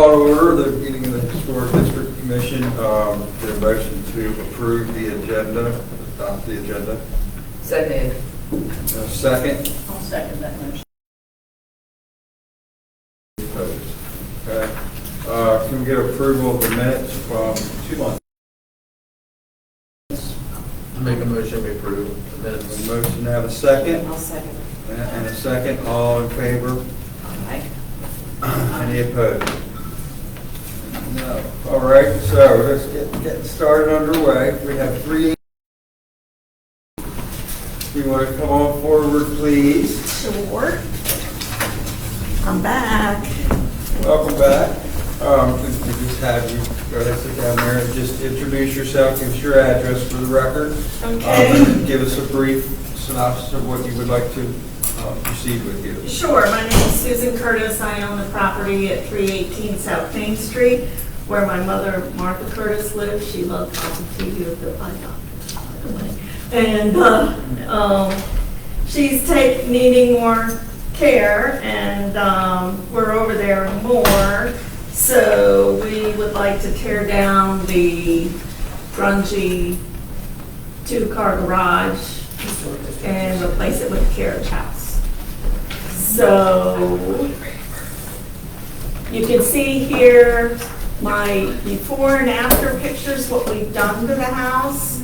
call to order the meeting of the Historic District Commission. Get a motion to approve the agenda, adopt the agenda. So moved. A second. I'll second that motion. Opposed. Okay. Can we get approval of the minutes from 2 months? Make a motion to approve the A minutes. motion to have a second, I'll second. and a second. All in favor? Aye. Any opposed? No. All right, so let's get started underway. We have 3. You want to come on forward, please? Sure. I'm back. Welcome back. We just have you go ahead, sit down there and just introduce yourself, give us your address for the record. Okay. Give us a brief synopsis of what you would like to proceed with here. Sure. My name is Susan Curtis. I own the property at 318 South Main Street, where my mother, Martha Curtis, lives. She loved watching TV with the eye doctor. And she's needing more care, and we're over there more. So we would like to tear down the grungy 2-car garage and replace it with a carriage house. So you can see here my before and after pictures, what we've done to the house.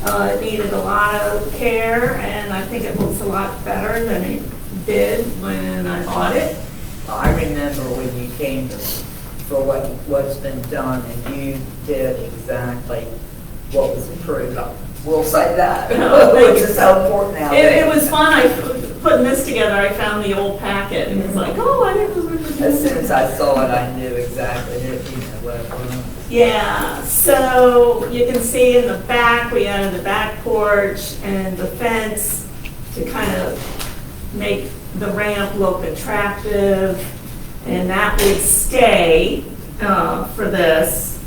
It needed a lot of care, and I think it looks a lot better than it did when I bought it. I remember when you came to, for what's been done, and you did exactly what was approved. We'll say that, which is so important now. It was fun. Putting this together, I found the old packet, and it's like, oh, I didn't remember. As soon as I saw it, I knew exactly what it was. Yeah, so you can see in the back, we added the back porch and the fence to kind of make the ramp look attractive, and that would stay for this.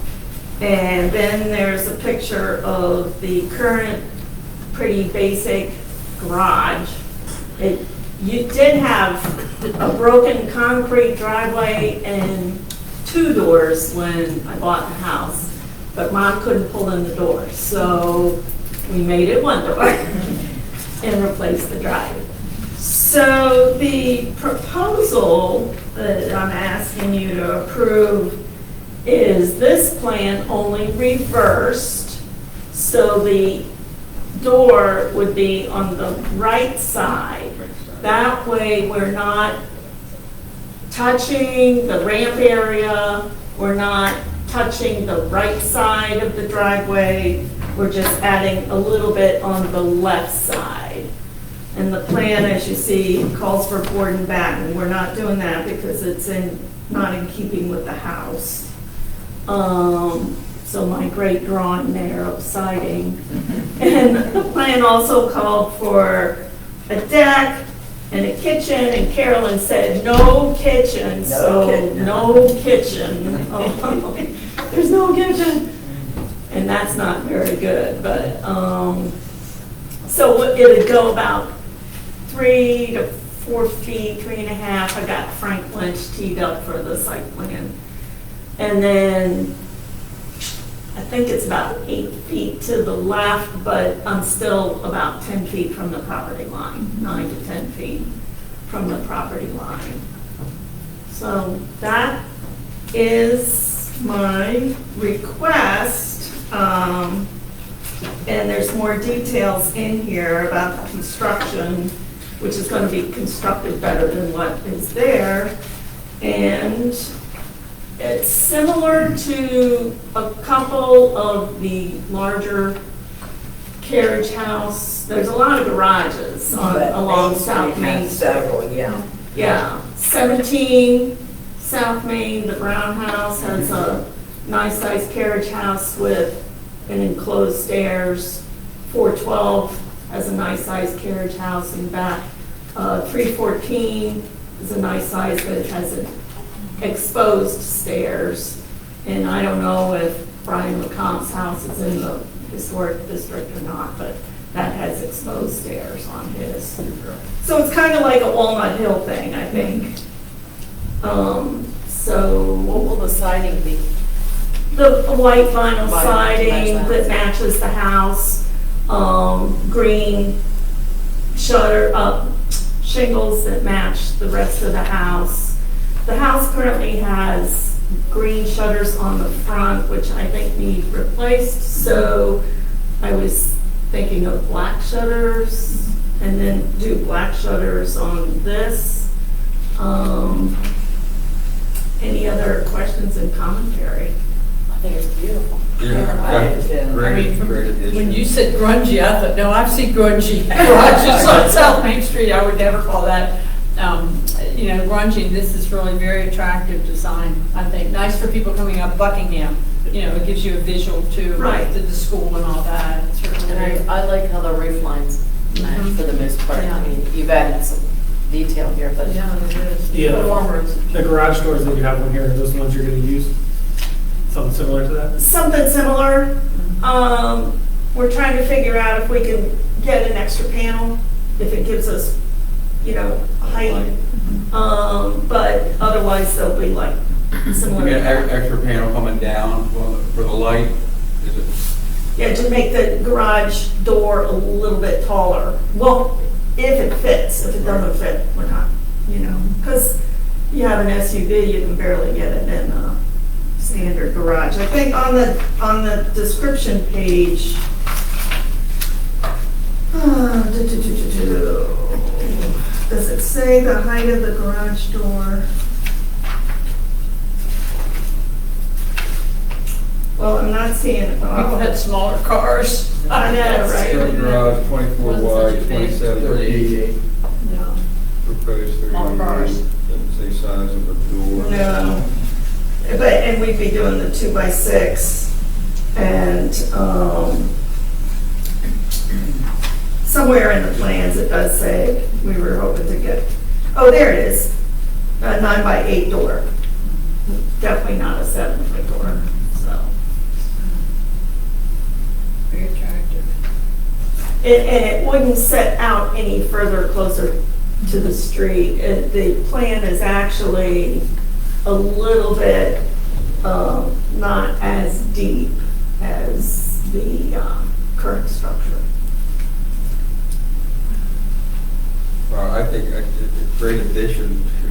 And then there's a picture of the current pretty basic garage. You did have a broken concrete driveway and 2 doors when I bought the house, but Mom couldn't pull in the doors, so we made it 1 door and replaced the driveway. So the proposal that I'm asking you to approve is this plan only reversed, so the door would be on the right side. That way we're not touching the ramp area, we're not touching the right side of the driveway, we're just adding a little bit on the left side. And the plan, as you see, calls for board and batten. We're not doing that because it's not in keeping with the house. So my great drawing there of siding. And the plan also called for a deck and a kitchen, and Carolyn said, no kitchen, no kitchen. Oh, there's no kitchen. And that's not very good, but, so it would go about 3 to 4 feet, 3.5. I got Frank Lynch teed up for the site plan. And then I think it's about 8 feet to the left, but I'm still about 10 feet from the property line, 9 to 10 feet from the property line. So that is my request. And there's more details in here about the construction, which is going to be constructed better than what is there. And it's similar to a couple of the larger carriage house. There's a lot of garages along South Main Street. Several, yeah. Yeah, 17 South Main, the Brown House has a nice sized carriage house with an enclosed stairs. 412 has a nice sized carriage house in back. 314 is a nice size, but it has an exposed stairs. And I don't know if Brian McComb's house is in the historic district or not, but that has exposed stairs on his. So it's kind of like a Walnut Hill thing, I think. So What will the siding be? the white vinyl Vinyl, siding match that that. matches the house, green shingles that match the rest of the house. The house currently has green shutters on the front, which I think need replaced, so I was thinking of black shutters and then do black shutters on this. Any other questions and commentary? I think it's beautiful. Yeah, great, great addition. When you said grungy, I thought, no, I've seen grungy garages on South Main Street. I would never call that, grungy. This is really very attractive design, I think. Nice for people coming up Buckingham. It gives you a visual too, Right. to the school and all that. It's really And great. I like how the roof lines match for the most part. Yeah. I mean, you've added some detail here, but Yeah, it is. Yeah. Forwards. The garage doors that you have on here, are those the ones you're gonna use? Something similar to that? Something similar. We're trying to figure out if we can get an extra panel, if it gives us, height. But otherwise they'll be like similar. You to get that. extra panel coming down for the light, is it? Yeah, to make the garage door a little bit taller. Well, if it fits. If it doesn't fit, we're not, because you have an SUV, you can barely get it in a standard garage. I think on the description page, does it say the height of the garage door? Well, I'm not seeing it. People had smaller cars. I know, right? Steel garage, 24 Wasn't such a wide, big- 27 deep, 38. No. proposed Small cars. 38. Doesn't say size of the door. No. And we'd be doing the 2x6 and, somewhere in the plans it does say, we were hoping to get, oh, there it is, a 9x8 door. Definitely not a 7-foot door, so. Very attractive. And it wouldn't set out any further closer to the street. The plan is actually a little bit not as deep as the current structure. Well, I think it's a great addition to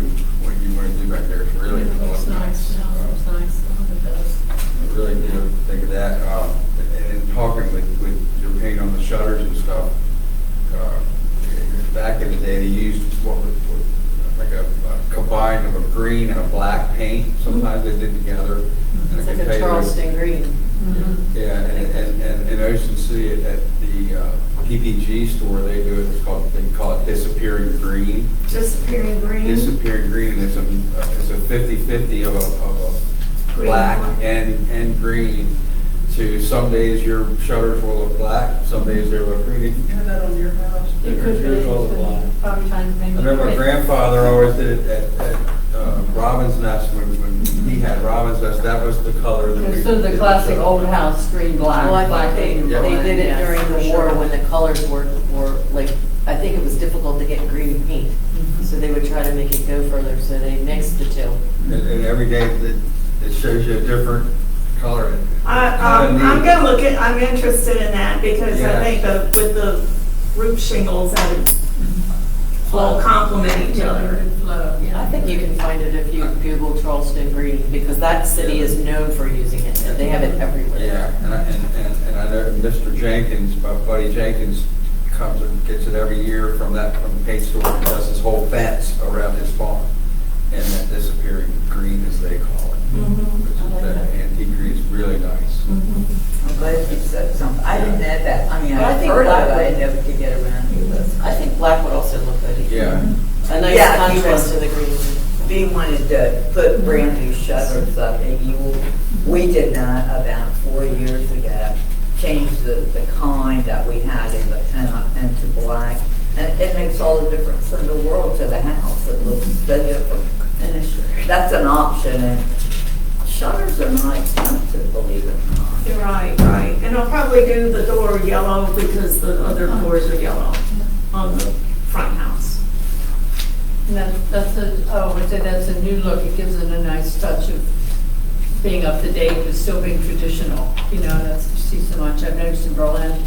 what you want to do back there. It's really, It's nice. No, it's nice. It does. I really do think of that. And in talking with your paint on the shutters and stuff, back in the day, they used like a combine of a green and a black paint. Sometimes they did together. And it's I like can a tell you- Charleston green. Yeah, and in Ocean City at the PPG store, they call it disappearing green. Disappearing green. Disappearing green is a 50-50 of a Green black one. and green. To some days your shutters will look black, some days they look green. Did you have that on your house? It could be. Yours was black. Probably trying to I maybe. remember my grandfather always did it at Robin's Nest when he had Robin's Nest. That was the color that we. Instead of the classic old house, green, black. Well, I black, think and they black. did it Yes, during for the sure. war when the colors were like, I think it was difficult to get green paint. So they would try to make it go further, so they mixed the two. And every day it shows you a different color. I'm interested in that because Yeah. I think with the roof shingles, that would all complement each other. I think you can find it if you Google Charleston green, because that city is known for using it, and they have it everywhere. Yeah, and I know Mr. Jenkins, Buddy Jenkins, comes and gets it every year from the paint store and does his whole fence around his farm. And that disappearing green, as they call it. Which is that antique green is really nice. I'm glad you said something. I didn't know that. I mean, But I I've think heard of it, black I would- never could get around to this. I think black would also look good. Yeah. A nice Yeah, contrast even- to the green. If you wanted to put brand new shutters up, we did that about 4 years ago. Changed the kind that we had in the pen into black. And it makes all the difference in the world to the house. It looks so different. And that's an option, and shutters are not expensive, believe it or not. You're right. And I'll probably do the door yellow because the other doors are yellow on the front house. And that's I would say that's a new look. It gives it a nice touch of being up to date, but still being traditional. You know, that's, you see so much. I've noticed in Berlin,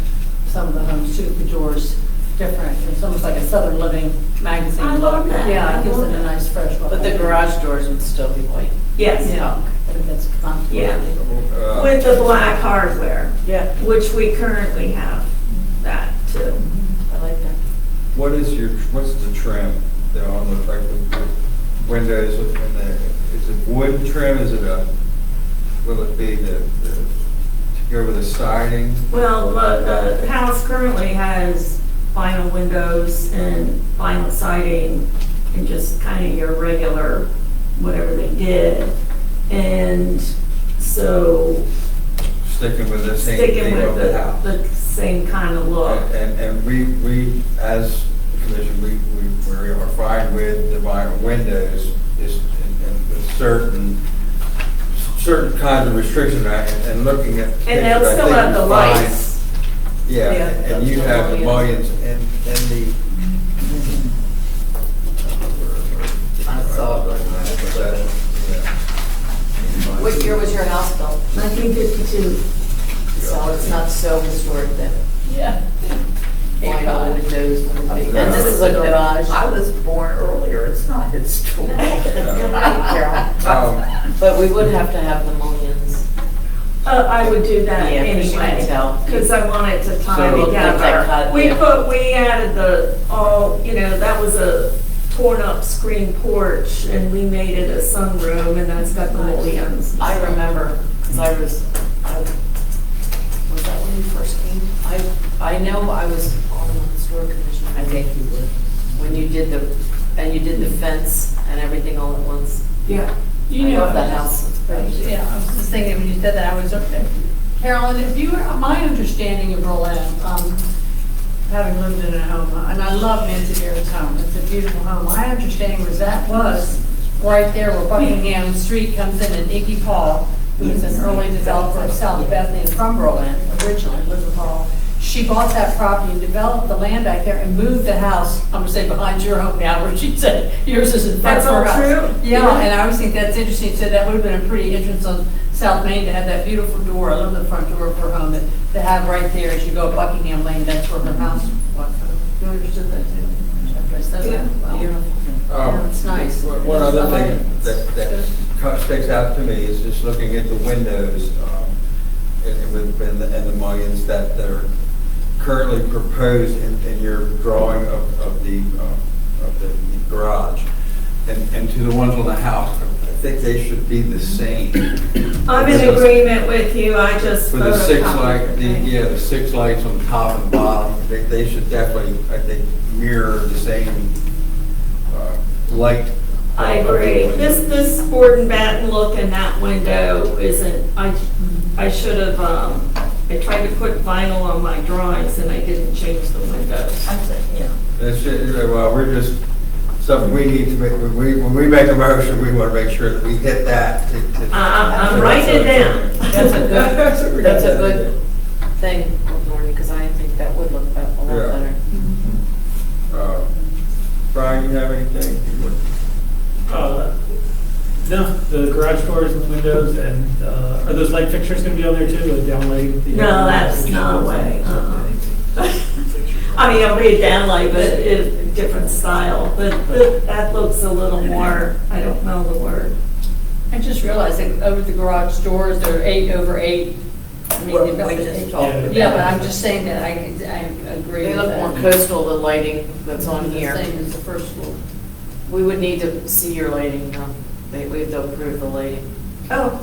some of the homes too, the doors different. It's almost like a Southern Living magazine. I love look. that. Yeah, I it gives love it a that. nice fresh look. But the garage doors would still be white. Yes, Yeah, I think that's fun. Yeah. Uh, with the black hardware, Yeah. which we currently have that too. I like that. What's the trim that on the, like the windows and is it wood trim? Is it will it be to go with the siding? Well, the house currently has vinyl windows and vinyl siding and just kind of your regular, whatever they did. And so Sticking with the same sticking theme with of the house? the same kind of look. And we, as a commission, we are fine with the vinyl windows, just, and with certain kinds of restriction, and looking at. And they'll pictures, I still think have we the find- lights. Yeah, Yeah, and you the have the mullions. mullions and the. I saw it. What year was your house built? 1952. So it's not so historic then. Yeah. Vinyl windows. And this is a garage. I was born earlier, it's not historic. Um, But we would have to have the mullions. I would do that Yeah, 'cause you can anyway, tell. because I want it to tie So- Look like that cut, together. yeah. We added that was a torn up screen porch, and we made it a sunroom, and that's got the mullions. I remember, because was that when you first came? I know I was on the historic commission. I think you would. When you did the fence and everything all at once. Yeah. You I know love that house. It's pretty. Yeah, I was just thinking when you said that, I was up there. Carolyn, if you were, my understanding of Berlin, having lived in a home, and I love Nancy Bear's home, it's a beautiful home. My understanding was that was right there where Buckingham Street comes in, and Iggy Paul, who was an early developer of South Bethany and from Berlin, originally lived with Paul. She bought that property and developed the land back there and moved the house, I'm gonna say behind your home now, where she said yours is in front of That's her all house. true? Yeah, Yeah. and I always think that's interesting, so that would have been a pretty entrance on South Main to have that beautiful door, I love the front door of her home, to have right there as you go up Buckingham Lane, that's where her house was. You understood that too? After I said that? Wow. Yeah, it's nice. One other thing that sticks out to me is just looking at the windows, and the mullions that are currently proposed in your drawing of the garage, and to the ones on the house, I think they should be the same. I'm in agreement with you, I just For the six photocopied it. the 6 lights on the top and bottom, they should definitely, I think, mirror the same light. I agree. This board and batten look in that window isn't, I should have, I tried to put vinyl on my drawings and I didn't change the windows. Yeah. Well, we're just, something we need to make, when we make a motion, we want to make sure that we hit that. I'm writing it down. That's a good thing, Nornie, because I think that would look a lot Yeah. better. Brian, you have anything? No, the garage doors and windows, and are those light fixtures going to be on there too, the downlight? No, that's no way. I mean, I'll be a downlight, but it's different style, but that looks a little more, I don't know the word. I just realized that over the garage doors, they're 8x8. I mean, Well, they've got we the just eight- talked about Yeah, but I'm just saying that I agree They with look that. more coastal, the lighting that's on The here. same as the first floor. We would need to see your lighting, we have to approve the lighting. Oh,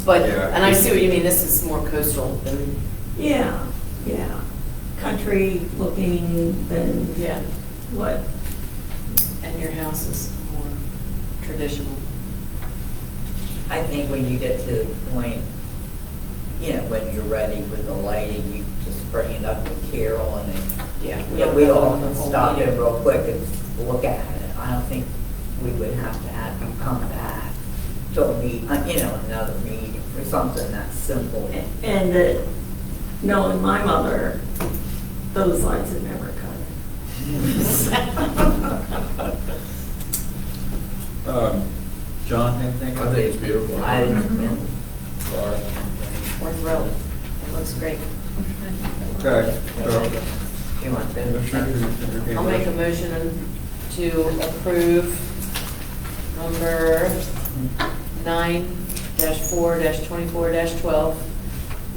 But, Yeah. and I see what you mean, this is more coastal than, yeah, country looking than yeah, what, and your house is more traditional. I think when you get to the point, when you're ready with the lighting, you just bring it up with Carol and then, Yeah. we all can stop in real quick and look at it. I don't think we would have to have you come back to a another meeting for something that's simple. and that, knowing my mother, those lights had never cut. John, anything? I think it's beautiful. I didn't, Laura? We're thrilled. It looks great. Okay. so- you want to? I'll make a motion to approve number 9-4-24-12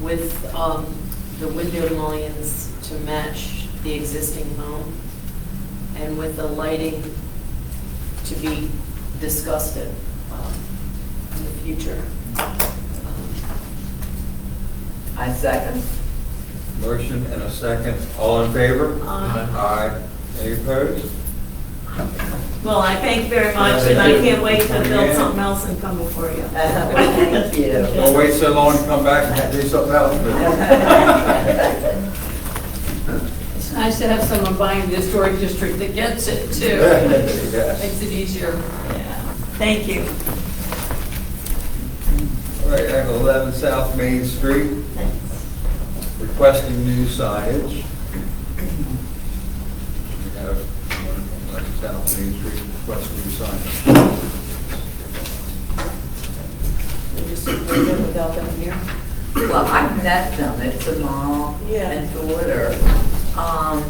with the window mullions to match the existing home and with the lighting to be discussed in the future. I second. Motion and a second. All in favor? Aye. Any opposed? Well, I thank you very much, and I can't wait to build something else and come before you. Thank you. Don't wait so long to come back and do something else. It's nice to have someone buying the historic district that gets it too. Yes. Makes it easier. Yeah. Thank you. All right, I have 11 South Main Street. Requesting new signage. We have 11 South Main Street requesting new signage. We just approve it without them here. Well, I've met them, it's a mall Yeah. and daughter. I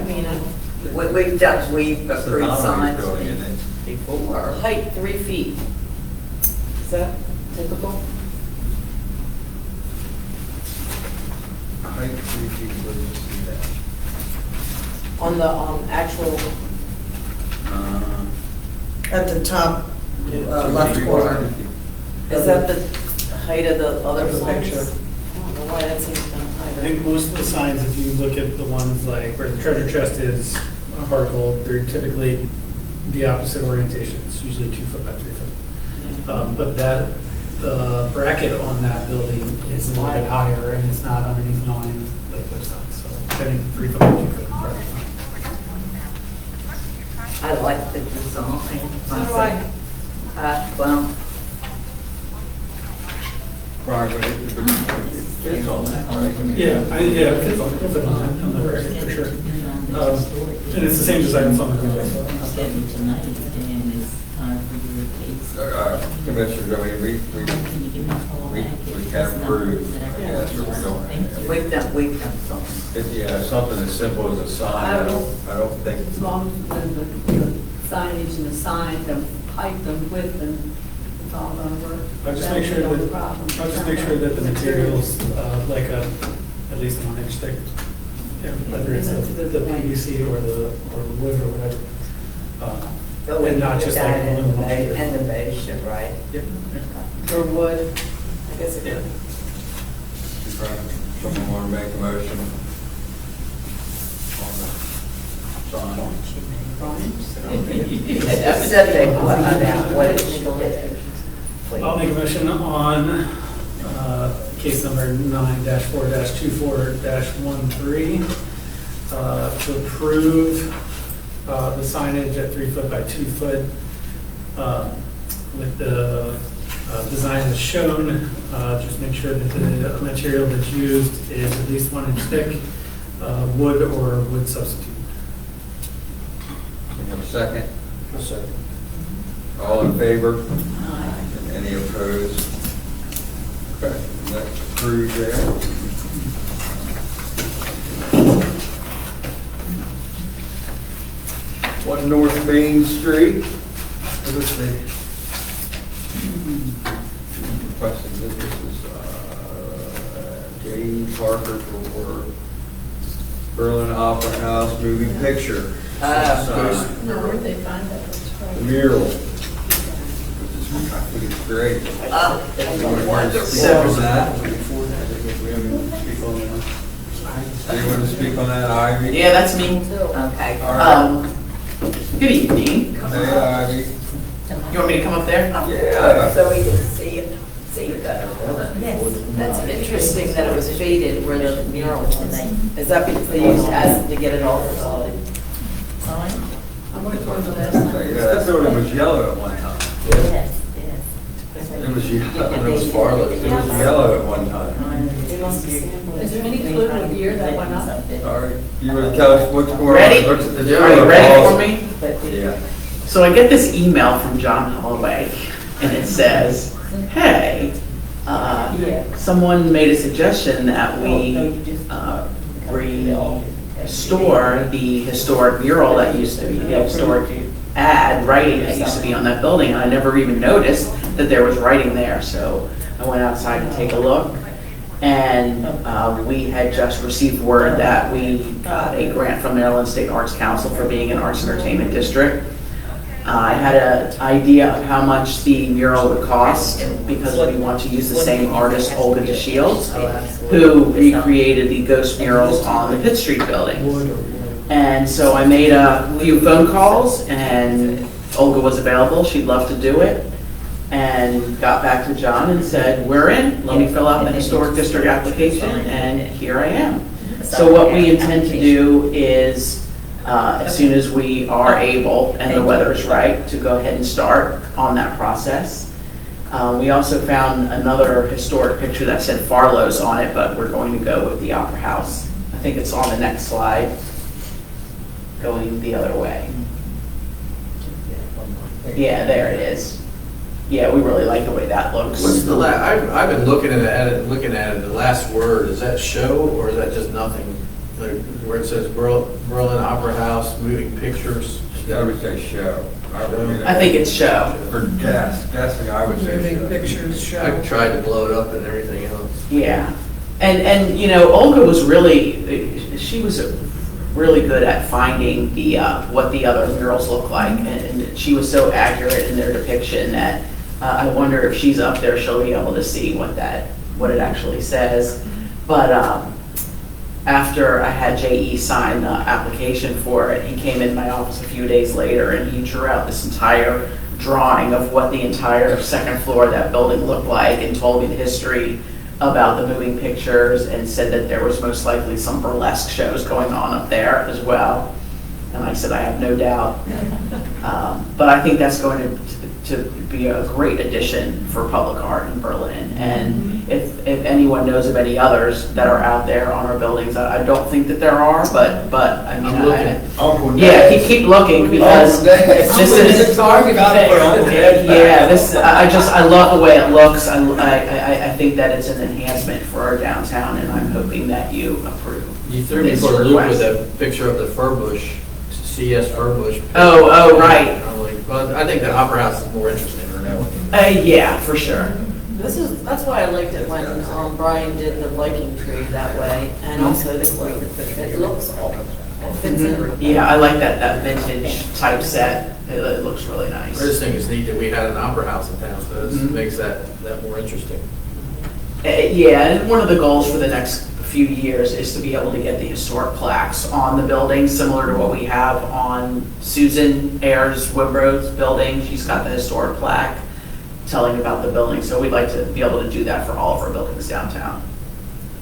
mean, We've That's the approved Notary's signs building, isn't it? before. height 3 feet. Is that typical? Height 3 feet, where do you see that? On the actual, At the top, 2 left feet, corner. 5 feet. is that the height of the other Of the signs? picture. I don't know why that seems kind of high. I think most of the signs, if you look at the ones like where the treasure chest is vertical, they're typically the opposite orientation. It's usually 2 foot by 3 foot. But that, the bracket on that building is a little bit higher and it's not underneath line like those signs. So I think 3 foot by 2 foot. I like the design. So do I. Well, Right, but it fits on that, right? Yeah, it fits on the bracket for sure. And it's the same design as on the window. Commissioners, I mean, we can approve, yes, or we don't. we've done some. Yeah, something as simple as a sign, I don't think. As long as the signage and the sign, the height, the width, and it's all gonna work. I'll just make sure No that, problem. I'll just make sure that the material's like at least 1 inch thick. Yeah, whether it's the PVC or the wood or whatever. But we And not put just that like in aluminum. the base, right? Yep. Or wood, I guess it Yeah. could. Someone want to make a motion on the sign? Specific about what it should be. Please. I'll make a motion on case number 9-4-24-13 to approve the signage at 3 foot by 2 foot with the design as shown. Just make sure that the material that's used is at least 1 inch thick, wood or wood substitute. We have a second? A second. All in favor? Any opposed? Okay, that's approved there. One North Main Street. Let's see. Requesting that this is J. Parker for Berlin Opera House moving picture. Sign. No, where'd they find that? The mural. I think it's great. Anyone to speak on that? Anyone to speak on that, Ivy? Yeah, that's me. Okay. All right. Good evening. Hey, Ivy. You want me to come up there? Yeah. So we can see it better. That's interesting that it was faded where the mural was. Is that because they used acid to get it all solid? I went towards the last time. Yeah, that building was yellow at one time. Yes, It was, it was Farley. It was yellow at one time. It must be. Is there any clue what year that went up? All right, you want to tell us what's going on? Ready? What's the- Are you ready for me? Yeah. So I get this email from John Holloway, and it says, hey, someone made a suggestion that we restore the historic mural that used to be, the historic ad writing that used to be on that building. And I never even noticed that there was writing there, so I went outside to take a look. And we had just received word that we got a grant from Maryland State Arts Council for being an arts entertainment district. I had an idea of how much the mural would cost because we want to use the same artist, Olga DeShields, who recreated the ghost murals on the Pitt Street building. And so I made a few phone calls, and Olga was available. She'd love to do it. And got back to John and said, we're in, let me fill out the historic district application, and here I am. So what we intend to do is, as soon as we are able and the weather is right, to go ahead and start on that process. We also found another historic picture that said Farlow's on it, but we're going to go with the Opera House. I think it's on the next slide, going the other way. Yeah, there it is. Yeah, we really like the way that looks. What's the I've been looking at it, the last word, is that show or is that just nothing? Like, where it says Berlin Opera House, moving pictures. It's gotta be say show. I think it's show. For guessing, I would say Moving show. pictures show. I tried to blow it up and everything else. Yeah, and you know, Olga was really, she was really good at finding the what the other murals look like, and she was so accurate in their depiction that I wonder if she's up there, she'll be able to see what it actually says. But after I had J.E. sign the application for it, he came in my office a few days later and he drew out this entire drawing of what the entire second floor of that building looked like and told me the history about the moving pictures and said that there was most likely some burlesque shows going on up there as well. And I said, I have no doubt. But I think that's going to be a great addition for public art in Berlin. And if anyone knows of any others that are out there on our buildings, I don't think that there are, but I mean, yeah, keep looking because this is target. yeah, I love the way it looks. I think that it's an enhancement for our downtown, and I'm hoping that you approve. You threw me this for a loop with request. a picture of the Furbush, CS Furbush. Oh, right. I'm like, well, I think the Opera House is more interesting than that one. Yeah, for sure. That's why I liked it when Brian did the Viking tree that way, and also it looks all, it fits in. Yeah, I like that vintage type set. It looks really nice. I just think it's neat that we had an Opera House in town, so this Mhm. makes that more interesting. Yeah, and one of the goals for the next few years is to be able to get the historic plaques on the building, similar to what we have on Susan Ayers Wimbro's building. She's got the historic plaque telling about the building, so we'd like to be able to do that for all of our buildings downtown.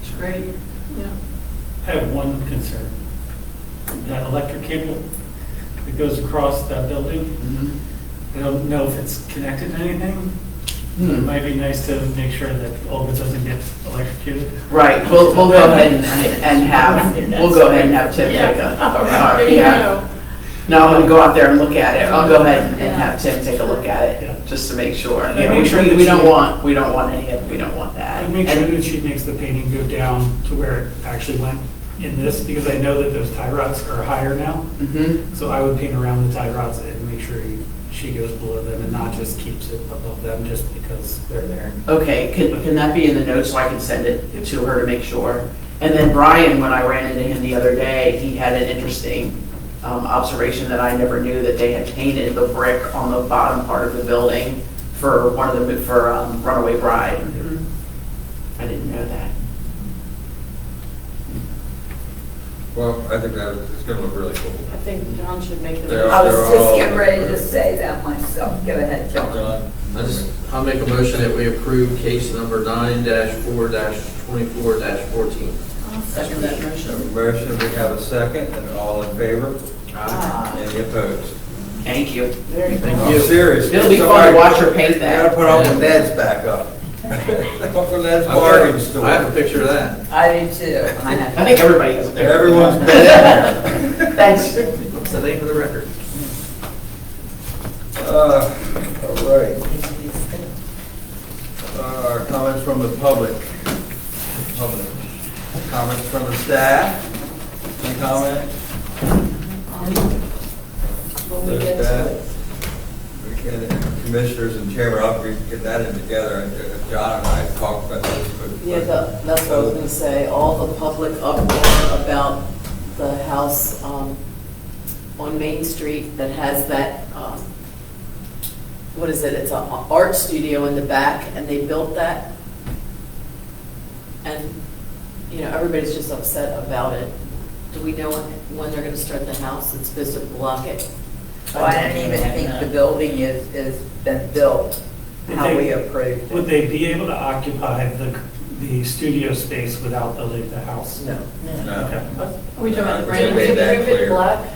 It's great. I have one concern. That electric cable that goes across that building, I don't know if it's connected to anything. It might be nice to make sure that Olga doesn't get electrocuted. Right, we'll go ahead and have Tim take a yeah. No, I'm gonna go out there and look at it. I'll go ahead and have Tim take a look at it, just to make sure. And Yeah, make sure that we don't she- want that. And make sure that she makes the painting go down to where it actually went in this, because I know that those tie rods are higher now. Mhm. So I would paint around the tie rods and make sure she goes below them and not just keeps it above them just because they're there. Okay, can that be in the notes so I can send it to her to make sure? And then Brian, when I ran into him the other day, he had an interesting observation that I never knew, that they had painted the brick on the bottom part of the building for Runaway Bride. I didn't know that. Well, I think that it's gonna look really cool. I think John should make the. Yeah. I was They're just all- getting ready to say that myself. Go ahead, John. John? I'll make a motion that we approve case number 9-4-24-14. I'll second that motion. Motion, we have a second, and all in favor? Ah. Any opposed? Thank you. Very Thank cool. I'm you. serious. It'll be fun to watch her paint You gotta that. put all the Ned's back up. Put the Ned's bargain store. I have a picture of that. I do too. I think everybody has a picture. Everyone's been in there. Thanks. What's the name of the record? All right. Comments from the public. Comments from the staff. Any comments? When we get to it. We can, commissioners and chairman, I'll get that in together. John and I talked about this, but. Yeah, that's what I was gonna say, all the public uproar about the house on Main Street that has that, what is it, it's an art studio in the back, and they built that. And, you know, everybody's just upset about it. Do we know when they're gonna start the house? It's supposed to block it. Well, I don't even think the building is been built, how we approved Would it. they be able to occupy the studio space without building the house? No. No. Okay. Are we talking about the They brand made new? that clear. Black?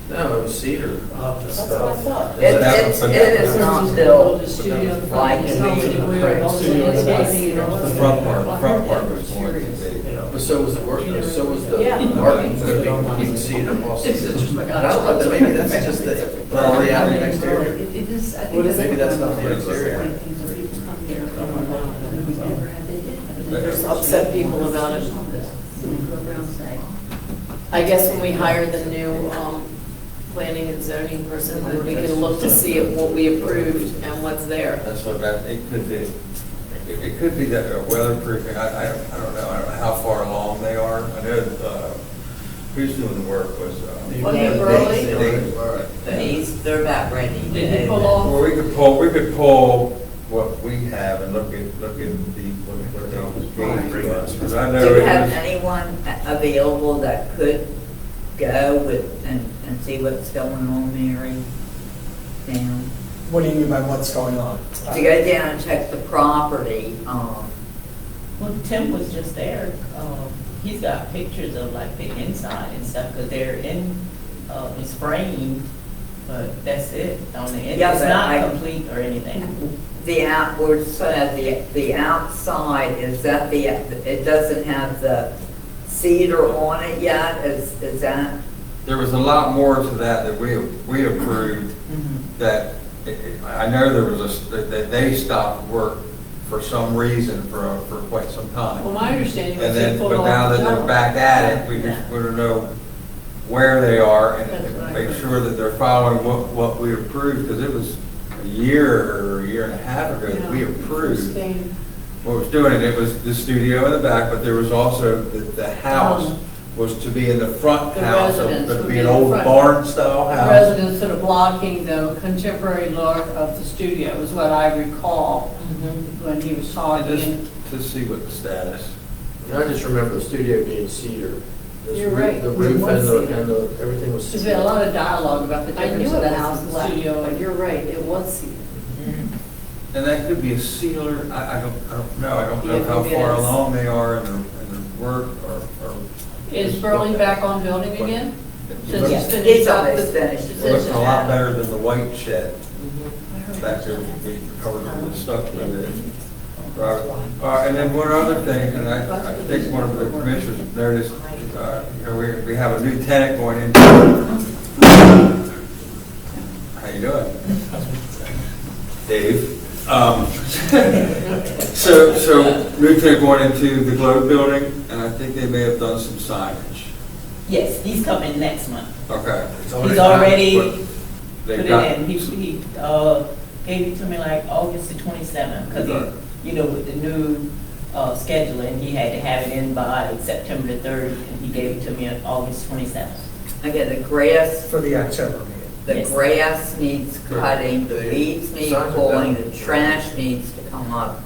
No, it was cedar. I'll have to That's what I spell. thought. It is not built The studio, the like front, the the studio The front part was going to be. But so was the work, so was the Yeah. parking, so you can see it also. I don't know, but maybe that's just the, well, the outer exterior. What is Maybe it? that's not the exterior. There's upset people about it. I guess when we hire the new planning and zoning person, then we can look to see if what we approved and what's there. That's what that, it could be. It could be that weatherproofing, I don't know how far along they are. I know, who's doing the work was. Wasn't it Burley? They're about ready. Did you pull off? Well, we could pull what we have and look at what they gave us. Because I Do know you it have was, anyone available that could go with, and see what's going on, Mary? Down? What do you mean by what's going on? To go down and check the property, Well, Tim was just there. He's got pictures of like the inside and stuff, because they're in, it's framed, but that's it on the inside. Yeah, It's but I- not complete or anything. the outward side, the outside, is that it doesn't have the cedar on it yet, is that? there was a lot more to that we approved that, I know there was that they stopped work for some reason for quite some time. Well, my understanding was And they then, pulled but off. now that the they're job. back at it, we just want to know where they are That's what I and make heard. sure that they're following what we approved, because it was a year and a half ago that we Yeah. approved Spain. what was doing it. It was the studio in the back, but there was also the house was to be in the front The house, so residence it would would be be an in the old front. barn style The house. residents sort of blocking the contemporary look of the studio is what I recall when he was And talking. just to see what the status. And I just remember the studio being cedar. This You're roof- right. The It roof was and cedar. everything was There's been a cedar. lot of dialogue about the I knew difference it of the was house and the black, studio. but you're right, it was cedar. And that could be a sealer, I don't know, I don't know Yeah, how maybe it far is. along they are in their work or. Is Burley back on building again? It Since looks- it's finished It's up almost the- finished. It looks a lot better than the white shed. Back there, we covered with the stuff with it. Right. And then one other thing, and I think one of the commissioners noticed, you know, we have a new tenant going in. How you doing? Dave. So new tenant going into the Globe building, and I think they may have done some signage. Yes, he's coming next month. Okay. He's already But put they've it got- in. He gave it to me like August the 27th, because Okay. you know, with the new scheduling, he had to have it in by September the 3rd, and he gave it to me on August 27th. Again, the grass, For the October meeting. the Yes. grass needs cutting, the weeds need Signs are pulling, down. the trash needs to come up.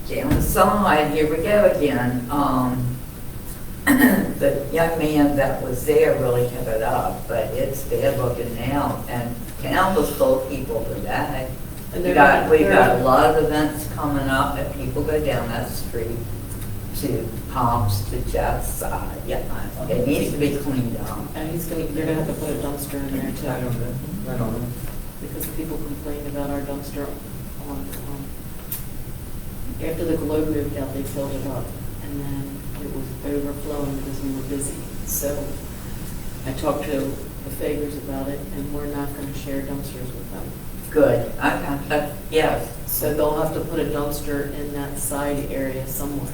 Down the side, here we go again, the young man that was there really kept it up, but it's bad looking now, and town will still people today. And We've they're- got a lot of events coming up, and people go down that street to Pops, to Jeff's side, yeah, it needs to be cleaned up. And they're gonna have to put a dumpster in there too. I don't know. Because the people complained about our dumpster on, after the Globe moved out, they filled it up, and then it was overflowing because we were busy. So I talked to the Fagers about it, and we're not gonna share dumpsters with them. Good. Yes. So they'll have to put a dumpster in that side area somewhere.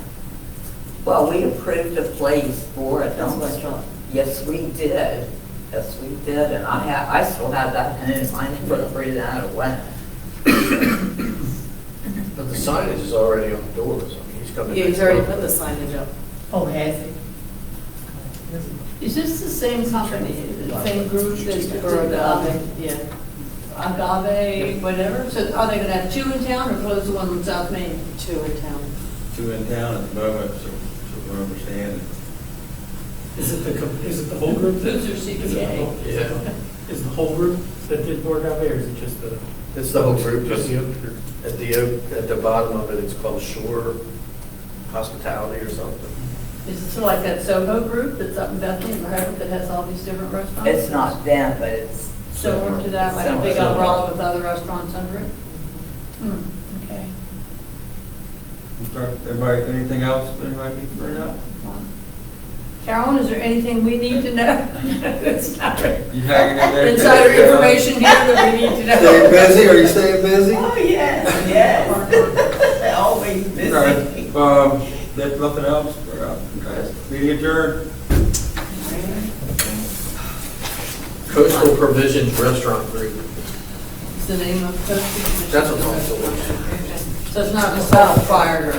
Well, we approved a place for a That's what I dumpster. thought. Yes, we did. Yes, we did, and I still have that home. I never threw that away. But the signage is already on the doors. I mean, he's coming. Yeah, he's already put the signage up. Oh, has it? Is this the same company, the same group that's Or Agave, yeah. Agave, whatever? So are they gonna have two in town or close the one on South Main? 2 in town. 2 in town at the moment, so we understand. Is it the whole group? that- Those are is it the CPA. whole- Yeah. Is the whole group that did Board Agave, or is it just the? It's the whole group, Just because the group? at the bottom of it, it's called Shore Hospitality or something. Is it sort of like that Soho group that's up in Bethany, in Rehoboth, that has all these different restaurants? It's not them, but it's. Similar to that, like a big Similar. umbrella with other restaurants under it? Okay. Everybody, anything else anybody need to bring up? Carolyn, is there anything we need to know? It's not You hanging in there? insider information here that we need to know. Staying busy? Are you staying busy? Oh, yes, yes. Always busy. Right. There's nothing else? We're out. Okay. Meeting adjourned. Coastal Provisions Restaurant Group. What's the name of Coastal? That's what I'm told. So it's not a South Fire.